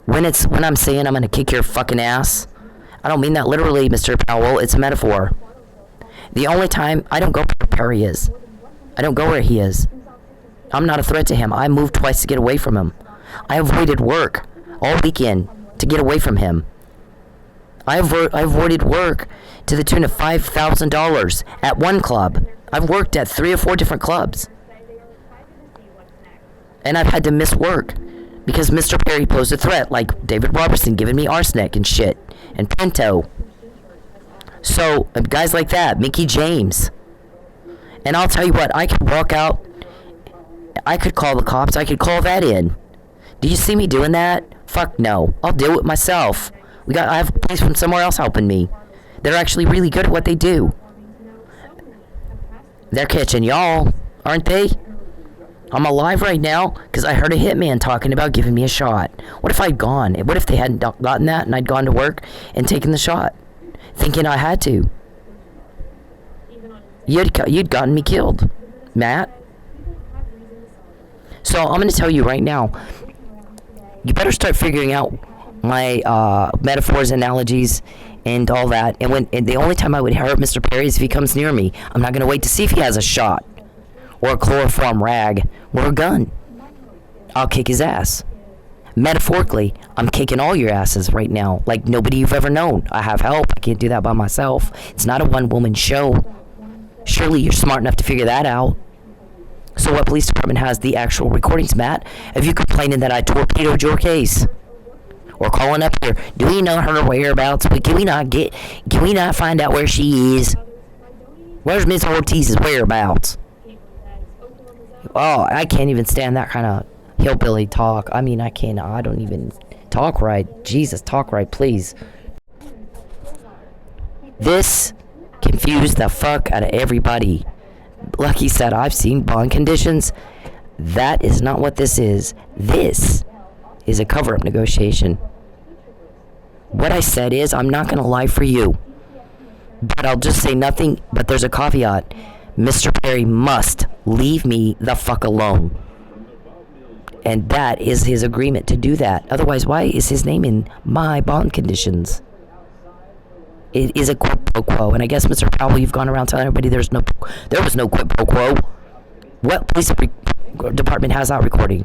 When I'm saying I'm going to kick your fucking ass, I don't mean that literally, Mr. Powell. It's a metaphor. The only time I don't go where Perry is. I don't go where he is. I'm not a threat to him. I moved twice to get away from him. I avoided work all weekend to get away from him. I avoided work to the tune of $5,000 at one club. I've worked at 3 or 4 different clubs. And I've had to miss work because Mr. Perry posed a threat, like David Robertson giving me arsenic and shit, and Pinto. So, guys like that, Mickey James. And I'll tell you what, I could walk out, I could call the cops, I could call that in. Do you see me doing that? Fuck no. I'll do it myself. I have police from somewhere else helping me. They're actually really good at what they do. They're catching y'all, aren't they? I'm alive right now because I heard a hitman talking about giving me a shot. What if I'd gone? What if they hadn't gotten that and I'd gone to work and taken the shot, thinking I had to? You'd gotten me killed, Matt. So I'm going to tell you right now, you better start figuring out my metaphors, analogies, and all that. And the only time I would hurt Mr. Perry is if he comes near me. I'm not going to wait to see if he has a shot, or a chloroform rag, or a gun. I'll kick his ass. Metaphorically, I'm kicking all your asses right now, like nobody you've ever known. I have help. I can't do that by myself. It's not a one-woman show. Surely you're smart enough to figure that out. So what police department has the actual recordings, Matt, of you complaining that I torpedoed your case? Or calling up here, do we know her whereabouts? Can we not find out where she is? Where's Miss Ortiz's whereabouts? Oh, I can't even stand that kind of hillbilly talk. I mean, I don't even talk right. Jesus, talk right, please. This confused the fuck out of everybody. Like he said, I've seen bond conditions. That is not what this is. This is a cover-up negotiation. What I said is, I'm not going to lie for you. But I'll just say nothing, but there's a caveat. Mr. Perry must leave me the fuck alone. And that is his agreement to do that. Otherwise, why is his name in my bond conditions? It is a quid pro quo. And I guess, Mr. Powell, you've gone around telling everybody there was no quid pro quo. What police department has that recording?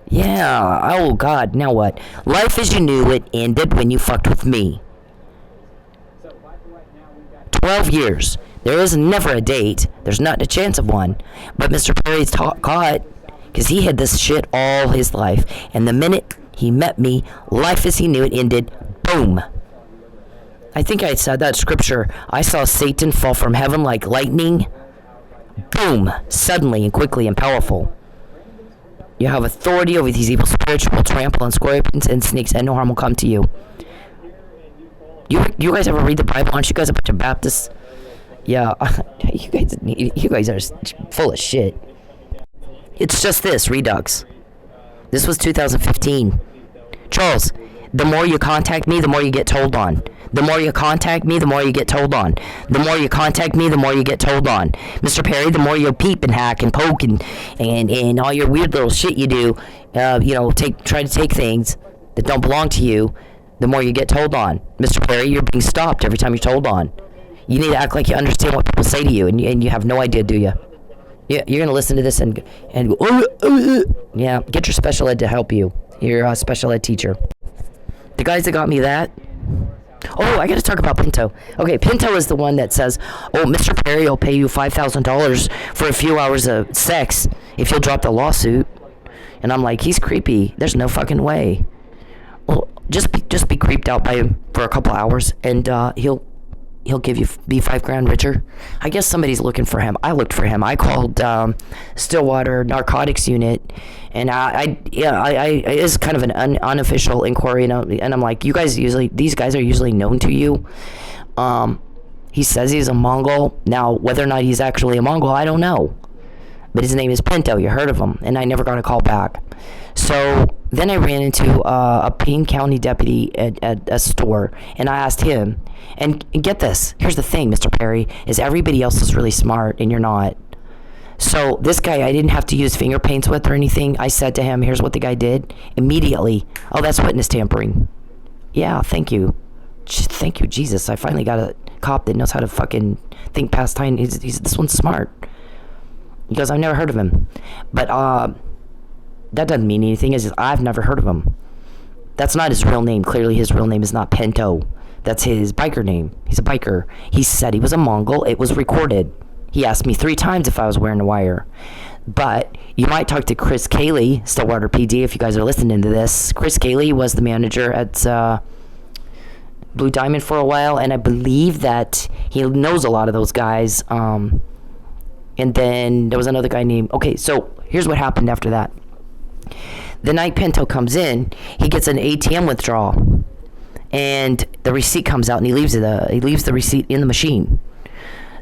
Yeah. Oh, God. Now what? Life as you knew it ended when you fucked with me. 12 years. There is never a date. There's not a chance of one. But Mr. Perry's caught because he had this shit all his life. And the minute he met me, life as he knew it ended. Boom. I think I said that scripture. I saw Satan fall from heaven like lightning. Boom. Suddenly and quickly and powerful. You have authority over these evil spirits. You will trample on scorpions and snakes, and no harm will come to you. You guys ever read the Bible? Aren't you guys a bunch of Baptists? Yeah. You guys are full of shit. It's just this, Redux. This was 2015. Charles, the more you contact me, the more you get told on. The more you contact me, the more you get told on. The more you contact me, the more you get told on. Mr. Perry, the more you peep and hack and poke and all your weird little shit you do, try to take things that don't belong to you, the more you get told on. Mr. Perry, you're being stopped every time you're told on. You need to act like you understand what people say to you, and you have no idea, do you? Yeah, you're going to listen to this and go, yeah, get your special ed to help you. Your special ed teacher. The guys that got me that. Oh, I got to talk about Pinto. Okay, Pinto is the one that says, oh, Mr. Perry will pay you $5,000 for a few hours of sex if you'll drop the lawsuit. And I'm like, he's creepy. There's no fucking way. Well, just be creeped out by him for a couple hours, and he'll be $5,000 richer. I guess somebody's looking for him. I looked for him. I called Stillwater Narcotics Unit, and it's kind of an unofficial inquiry, and I'm like, these guys are usually known to you. He says he's a Mongol. Now, whether or not he's actually a Mongol, I don't know. But his name is Pinto. You heard of him, and I never got a call back. So then I ran into a Payne County deputy at a store, and I asked him, and get this, here's the thing, Mr. Perry, is everybody else is really smart, and you're not. So this guy I didn't have to use finger paints with or anything. I said to him, here's what the guy did. Immediately, oh, that's witness tampering. Yeah, thank you. Thank you, Jesus. I finally got a cop that knows how to fucking think past time. This one's smart. He goes, I've never heard of him. But that doesn't mean anything. It's just, I've never heard of him. That's not his real name. Clearly his real name is not Pinto. That's his biker name. He's a biker. He said he was a Mongol. It was recorded. He asked me 3 times if I was wearing a wire. But you might talk to Chris Cayley, Stillwater PD, if you guys are listening to this. Chris Cayley was the manager at Blue Diamond for a while, and I believe that he knows a lot of those guys. And then there was another guy named... Okay, so here's what happened after that. The night Pinto comes in, he gets an ATM withdrawal. And the receipt comes out, and he leaves the receipt in the machine.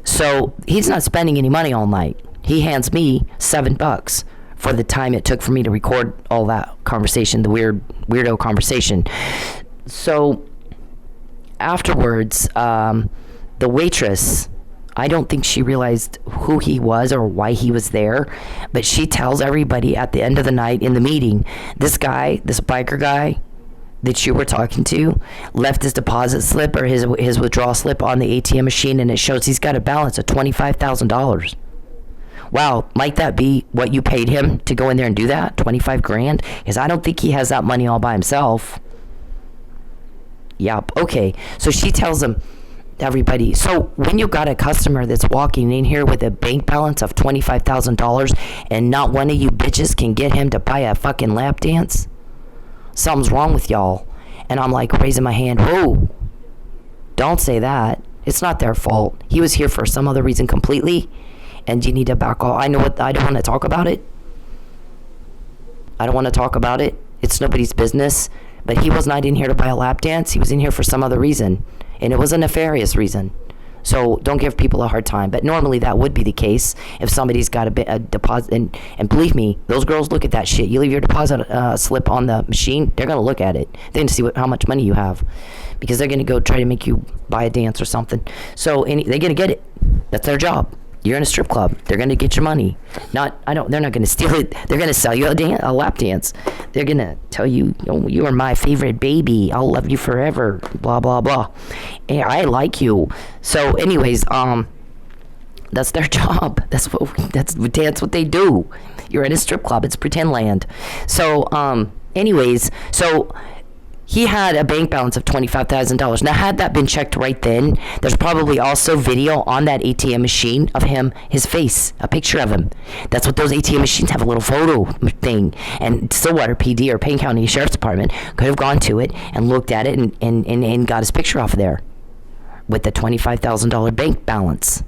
So he's not spending any money all night. He hands me $7 for the time it took for me to record all that conversation, the weirdo conversation. So afterwards, the waitress... I don't think she realized who he was or why he was there, but she tells everybody at the end of the night in the meeting, this biker guy that you were talking to, left his deposit slip or his withdrawal slip on the ATM machine, and it shows he's got a balance of $25,000. Wow, might that be what you paid him to go in there and do that? $25,000? Because I don't think he has that money all by himself. Yep, okay. So she tells him, everybody, so when you got a customer that's walking in here with a bank balance of $25,000 and not one of you bitches can get him to buy a fucking lap dance, something's wrong with y'all. And I'm like raising my hand, whoa, don't say that. It's not their fault. He was here for some other reason completely, and you need to back off. I don't want to talk about it. It's nobody's business. But he was not in here to buy a lap dance. He was in here for some other reason. And it was a nefarious reason. So don't give people a hard time. But normally that would be the case if somebody's got a deposit. And believe me, those girls look at that shit. You leave your deposit slip on the machine, they're going to look at it. They're going to see how much money you have. Because they're going to go try to make you buy a dance or something. So they're going to get it. That's their job. You're in a strip club. They're gonna get your money. They're not gonna steal it. They're gonna sell you a lap dance. They're gonna tell you, oh, you are my favorite baby. I'll love you forever. Blah blah blah. And I like you. So, anyways, that's their job. That's what they do. You're in a strip club. It's pretend land. So, anyways, so he had a bank balance of $25,000. Now, had that been checked right then, there's probably also video on that ATM machine of him, his face, a picture of him. That's what those ATM machines have, a little photo thing. And Stillwater PD or Payne County Sheriff's Department could have gone to it and looked at it and got his picture off of there with the $25,000 bank balance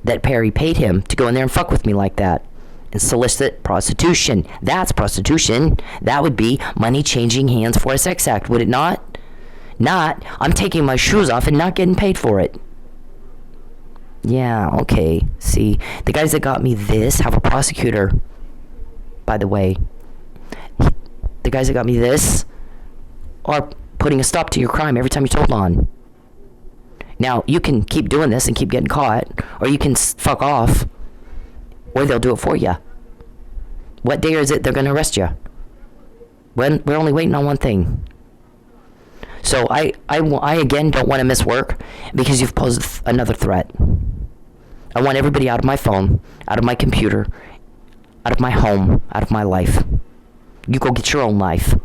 that Perry paid him to go in there and fuck with me like that. And solicit prostitution. That's prostitution. That would be money changing hands for a sex act, would it not? Not, I'm taking my shoes off and not getting paid for it. Yeah, okay. See, the guys that got me this have a prosecutor, by the way. The guys that got me this are putting a stop to your crime every time you're told on. Now, you can keep doing this and keep getting caught, or you can fuck off, or they'll do it for you. What day is it they're going to arrest you? We're only waiting on one thing. So I again don't want to miss work because you've posed another threat. I want everybody out of my phone, out of my computer, out of my home, out of my life. You go get your own life.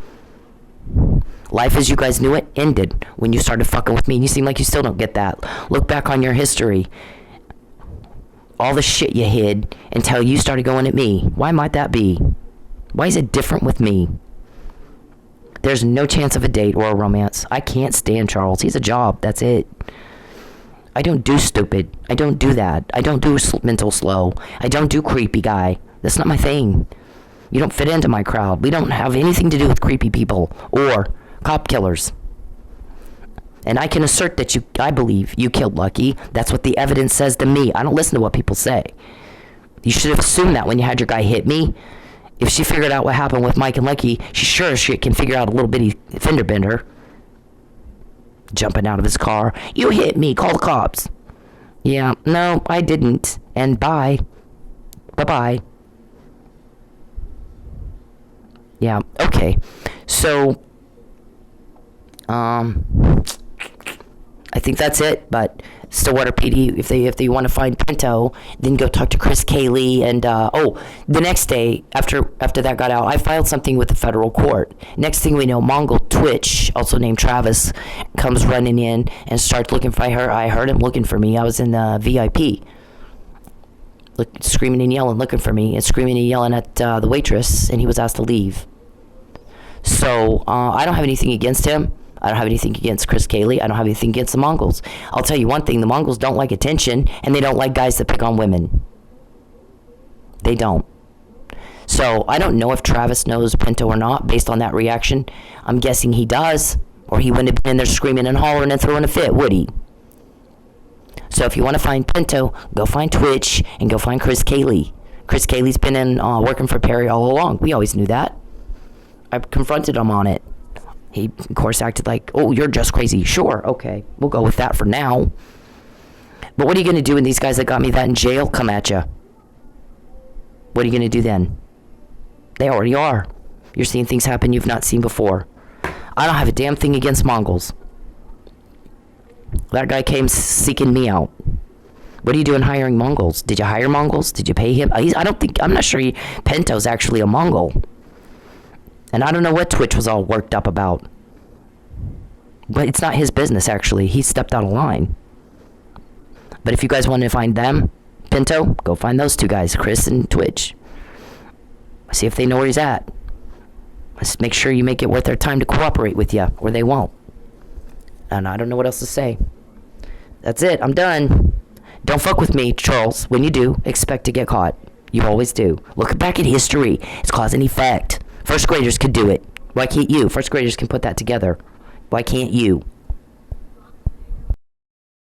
Life as you guys knew it ended when you started fucking with me, and you seem like you still don't get that. Look back on your history. All the shit you hid until you started going at me. Why might that be? Why is it different with me? There's no chance of a date or a romance. I can't stand Charles. He's a job. That's it. I don't do stupid. I don't do that. I don't do mental slow. I don't do creepy guy. That's not my thing. You don't fit into my crowd. We don't have anything to do with creepy people or cop killers. And I can assert that I believe you killed Lucky. That's what the evidence says to me. I don't listen to what people say. You should have assumed that when you had your guy hit me. If she figured out what happened with Mike and Lucky, she can figure out a little bitty fender bender. Jumping out of his car. You hit me. Call the cops. Yeah, no, I didn't. And bye. Bye-bye. Yeah, okay. So, I think that's it, but Stillwater PD, if they want to find Pinto, then go talk to Chris Cayley. And the next day after that got out, I filed something with the federal court. Next thing we know, Mongol Twitch, also named Travis, comes running in and starts looking for her. I heard him looking for me. I was in the VIP, screaming and yelling, looking for me, and screaming and yelling at the waitress, and he was asked to leave. So I don't have anything against him. I don't have anything against Chris Cayley. I don't have anything against the Mongols. I'll tell you one thing. The Mongols don't like attention, and they don't like guys that pick on women. They don't. So I don't know if Travis knows Pinto or not based on that reaction. I'm guessing he does, or he wouldn't have been in there screaming and hollering and throwing a fit, would he? So if you want to find Pinto, go find Twitch and go find Chris Cayley. Chris Cayley's been in working for Perry all along. We always knew that. I confronted him on it. He, of course, acted like, oh, you're just crazy. Sure, okay, we'll go with that for now. But what are you going to do when these guys that got me that in jail come at you? What are you going to do then? They already are. You're seeing things happen you've not seen before. I don't have a damn thing against Mongols. That guy came seeking me out. What are you doing hiring Mongols? Did you hire Mongols? Did you pay him? I'm not sure Pinto's actually a Mongol. And I don't know what Twitch was all worked up about. But it's not his business, actually. He stepped out of line. But if you guys want to find them, Pinto, go find those two guys, Chris and Twitch. See if they know where he's at. Just make sure you make it worth their time to cooperate with you, or they won't. And I don't know what else to say. That's it. I'm done. Don't fuck with me, Charles. When you do, expect to get caught. You always do. Look back at history. It's cause and effect. First graders could do it. Why can't you? First graders can put that together. Why can't you?